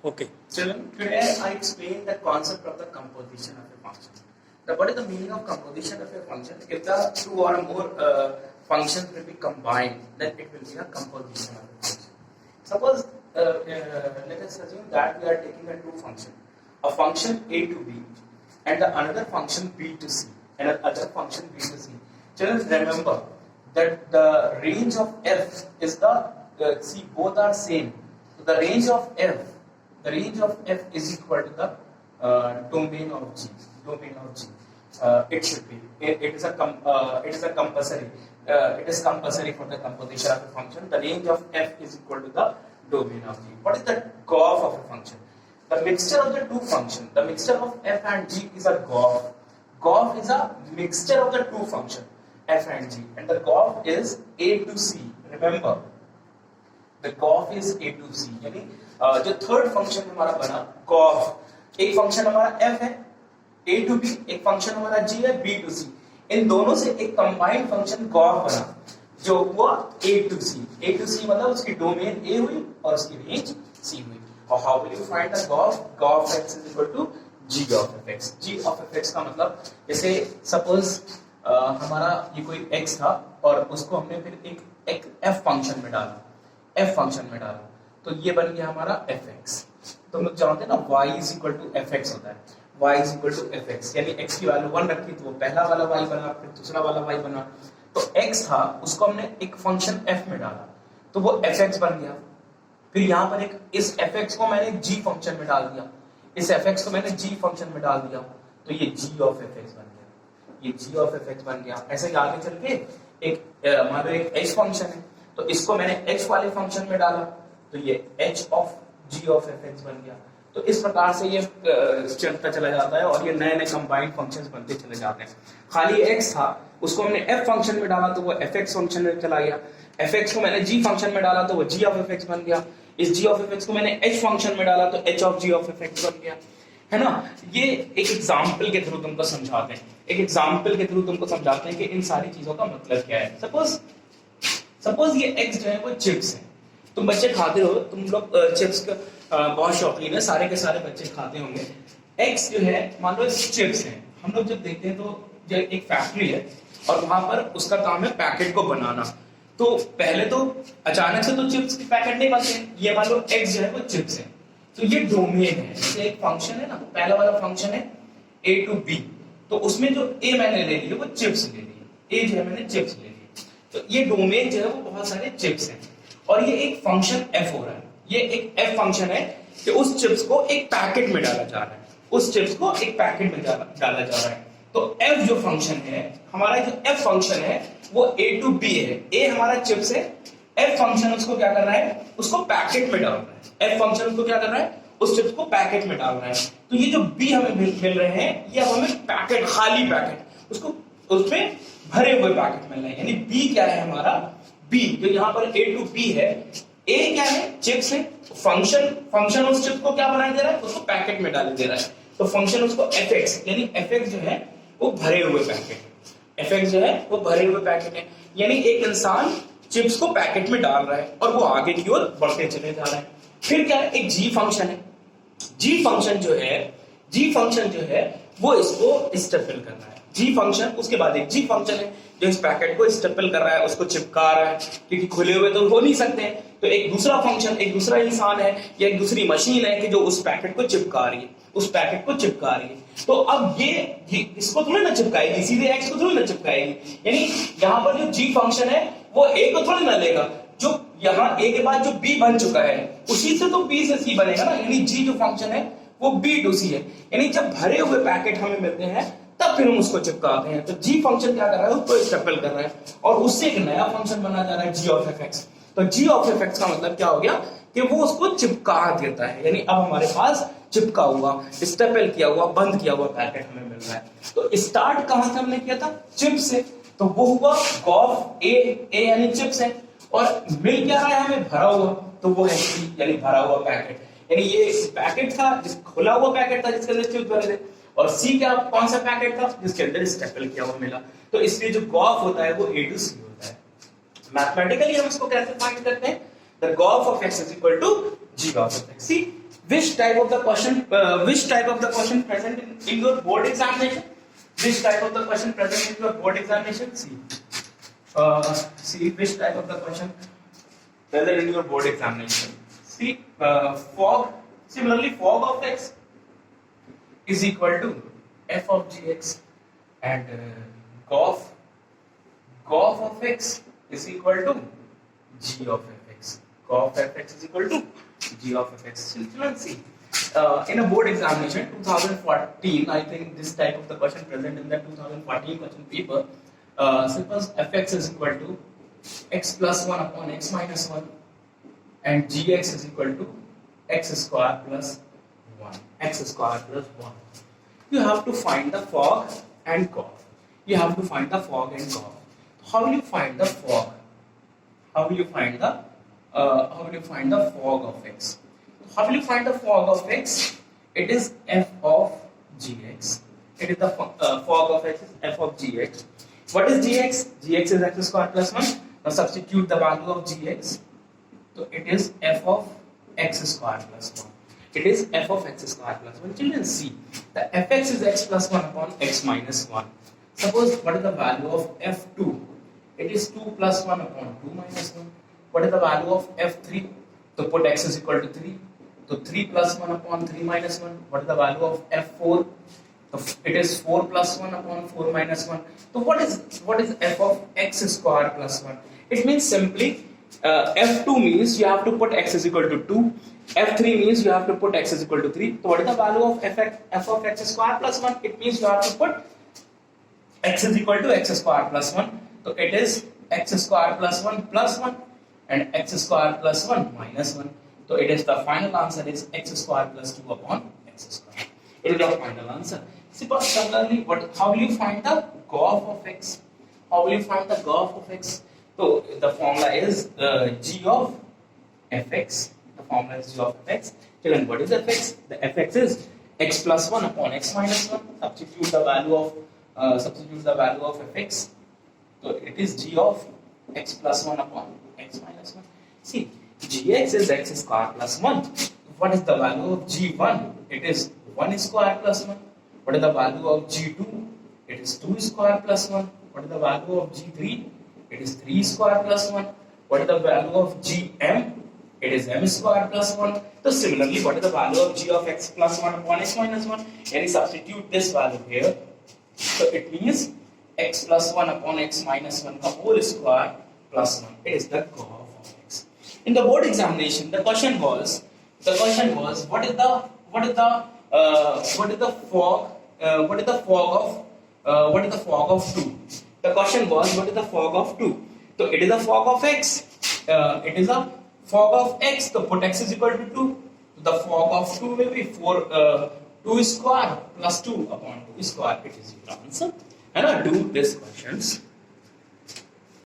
Okay. Children, today I explain the concept of the composition of a function. What is the meaning of composition of a function? If the two or more functions will be combined, then it will be a composition of a function. Suppose, let us assume that we are taking a two function, a function a to b, and the another function b to c, and another function b to c. Children, remember that the range of f is see, both are same. So the range of f is equal to the domain of G. It should be. It is compulsory. It is compulsory for the composition of a function. The range of f is equal to the domain of G. What is the GOF of a function? The mixture of the two functions. The mixture of f and g is a GOF. GOF is a mixture of the two functions f and g, and the GOF is a to c. Remember, the GOF is a to c. यानी जो third function हमारा बना GOF, एक function हमारा f है a to b, एक function हमारा g है b to c. इन दोनों से एक कंबाइंड फंक्शन GOF बना जो हुआ a to c. a to c मतलब उसकी डोमेन a हुई और उसकी रेंज c हुई. और how will you find the GOF? GOF x is equal to g of fx. g of fx का मतलब जैसे सपोज हमारा ये कोई x था और उसको हमने फिर एक f फंक्शन में डाला तो ये बन गया हमारा fx. तो हम लोग जानते हैं ना y is equal to fx होता है. y is equal to fx यानी x की वैल्यू 1 रखी तो वो पहला वाला y बना, फिर दूसरा वाला y बना. तो x था उसको हमने एक फंक्शन f में डाला तो वो fx बन गया. फिर यहाँ पर एक इस fx को मैंने g फंक्शन में डाल दिया, इस fx को मैंने g फंक्शन में डाल दिया तो ये g of fx बन गया. ये g of fx बन गया. ऐसे ही आगे चल के एक मान लो एक h फंक्शन है तो इसको मैंने h वाले फंक्शन में डाला तो ये h of g of fx बन गया. तो इस प्रकार से ये चलता चला जाता है और ये नए नए कंबाइंड फंक्शंस बनते चले जाते हैं. खाली x था उसको हमने f फंक्शन में डाला तो वो fx फंक्शन में चला गया. fx को मैंने g फंक्शन में डाला तो वो g of fx बन गया. इस g of fx को मैंने h फंक्शन में डाला तो h of g of fx बन गया. है ना. ये एक एग्जांपल के थ्रू तुमको समझाते हैं कि इन सारी चीजों का मतलब क्या है. सपोज ये x जो है वो चिप्स है. तुम बच्चे खाते हो, तुम लोग चिप्स का बहुत शौकीन है, सारे के सारे बच्चे खाते होंगे. x जो है मान लो चिप्स है. हम लोग जब देखते हैं तो जो एक फैक्ट्री है और वहां पर उसका काम है पैकेट को बनाना. तो पहले तो अचानक से तो चिप्स के पैकेट नहीं बनते. ये मान लो x जो है वो चिप्स है तो ये डोमेन है. जैसे एक फंक्शन है ना, पहला वाला फंक्शन है a to b तो उसमें जो a मैंने ले लिया वो चिप्स ले ली. a जो है मैंने चिप्स ले ली तो ये डोमेन जो है वो बहुत सारे चिप्स हैं और ये एक फंक्शन f हो रहा है. ये एक f फंक्शन है कि उस चिप्स को एक पैकेट में डाला जा रहा है. तो f जो फंक्शन है हमारा, जो f फंक्शन है वो a to b है. a हमारा चिप्स है, f फंक्शन उसको क्या कर रहा है, उसको पैकेट में डाल रहा है. f फंक्शन उसको क्या कर रहा है, उस चिप्स को पैकेट में डाल रहा है. तो ये जो b हमें मिल रहे हैं ये अब हमें पैकेट, खाली पैकेट, उसको उसमें भरे हुए पैकेट मिल रहे हैं. यानी b क्या है हमारा, b जो यहाँ पर a to b है, a क्या है, चिप्स है. फंक्शन उस चिप को क्या बना दे रहा है, उसको पैकेट में डाल दे रहा है. तो फंक्शन उसको fx यानी fx जो है वो भरे हुए पैकेट है. यानी एक इंसान चिप्स को पैकेट में डाल रहा है और वो आगे की ओर बढ़ते चले जा रहा है. फिर क्या है, एक g फंक्शन है. g फंक्शन जो है वो इसको स्टेपल कर रहा है. g फंक्शन, उसके बाद एक g फंक्शन है जो इस पैकेट को स्टेपल कर रहा है, उसको चिपका रहा है क्योंकि खुले हुए तो हो नहीं सकते हैं. तो एक दूसरा फंक्शन, एक दूसरा इंसान है या एक दूसरी मशीन है कि जो उस पैकेट को चिपका रही है. तो अब ये इसको थोड़ी ना चिपकाएगी, सीधे x को थोड़ी ना चिपकाएगी. यानी यहाँ पर जो g फंक्शन है वो a को थोड़ी ना लेगा. जो यहाँ a के बाद जो b बन चुका है उसी से तो b से c बनेगा ना. यानी g जो फंक्शन है वो b to c है. यानी जब भरे हुए पैकेट हमें मिलते हैं तब फिर हम उसको चिपकाते हैं. तो g फंक्शन क्या कर रहा है, उसको स्टेपल कर रहा है और उससे एक नया फंक्शन बना जा रहा है g of fx. तो g of fx का मतलब क्या हो गया कि वो उसको चिपका देता है. यानी अब हमारे पास चिपका हुआ, स्टेपल किया हुआ, बंद किया हुआ पैकेट हमें मिल रहा है. तो स्टार्ट कहां से हमने किया था, चिप्स से. तो वो हुआ GOF a यानी चिप्स है और मिल क्या रहा है हमें, भरा हुआ. तो वो है c यानी भरा हुआ पैकेट. यानी ये पैकेट था, खुला हुआ पैकेट था जिसके अंदर चिप्स भरे थे, और C क्या, कौन सा पैकेट था जिसके अंदर स्टेपल किया हुआ मिला. तो इसलिए जो GOF होता है वो a to c होता है. मैथमेटिकली हम इसको कैसे फाइंड करते हैं, the GOF of x is equal to g of x. See, Which type of the question present in your board examination? Which type of the question present in your board examination? See which type of the question present in your board examination. See, fog. Similarly, fog of x is equal to f of gx, and gof of x is equal to g of fx. Gof of fx is equal to g of fx. Children, see, in a board examination 2014, I think this type of the question present in the 2014 question paper. Suppose fx is equal to x plus 1 upon x minus 1, and gx is equal to x square plus 1. X square plus 1. You have to find the fog and gof. You have to find the fog and gof. How will you find the fog? How will you find the fog of x? How will you find the fog of x? It is f of gx. It is the fog of x is f of gx. What is gx? Gx is x square plus 1. Now substitute the value of gx. So it is f of x square plus 1. It is f of x square plus 1. Children, see, the fx is x plus 1 upon x minus 1. Suppose what is the value of f2? It is 2 plus 1 upon 2 minus 1. What is the value of f3? So put x is equal to 3. So 3 plus 1 upon 3 minus 1. What is the value of f4? So it is 4 plus 1 upon 4 minus 1. So what is f of x square plus 1? It means simply f2 means you have to put x is equal to 2. f3 means you have to put x is equal to 3. So what is the value of f of x square plus 1? It means you have to put x is equal to x square plus 1. So it is x square plus 1 plus 1 and x square plus 1 minus 1. So it is the final answer is x square plus 2 upon x square. It is the final answer. Similarly, how will you find the gof of x? How will you find the gof of x? So the formula is g of fx. The formula is g of fx. Children, what is fx? The fx is x plus 1 upon x minus 1. Substitute the value of fx. So it is g of x plus 1 upon x minus 1. See, gx is x square plus 1. What is the value of g1? It is 1 square plus 1. What is the value of g2? It is 2 square plus 1. What is the value of g3? It is 3 square plus 1. What is the value of gm? It is m square plus 1. So similarly, what is the value of g of x plus 1 upon x minus 1? Can you substitute this value here? So it means x plus 1 upon x minus 1 the whole square plus 1. It is the gof of x. In the board examination, the question was what is the fog of 2? The question was what is the fog of 2? So it is the fog of x. It is a fog of x. So put x is equal to 2. The fog of 2 will be 2 square plus 2 upon 2 square. It is your answer. And I do these questions.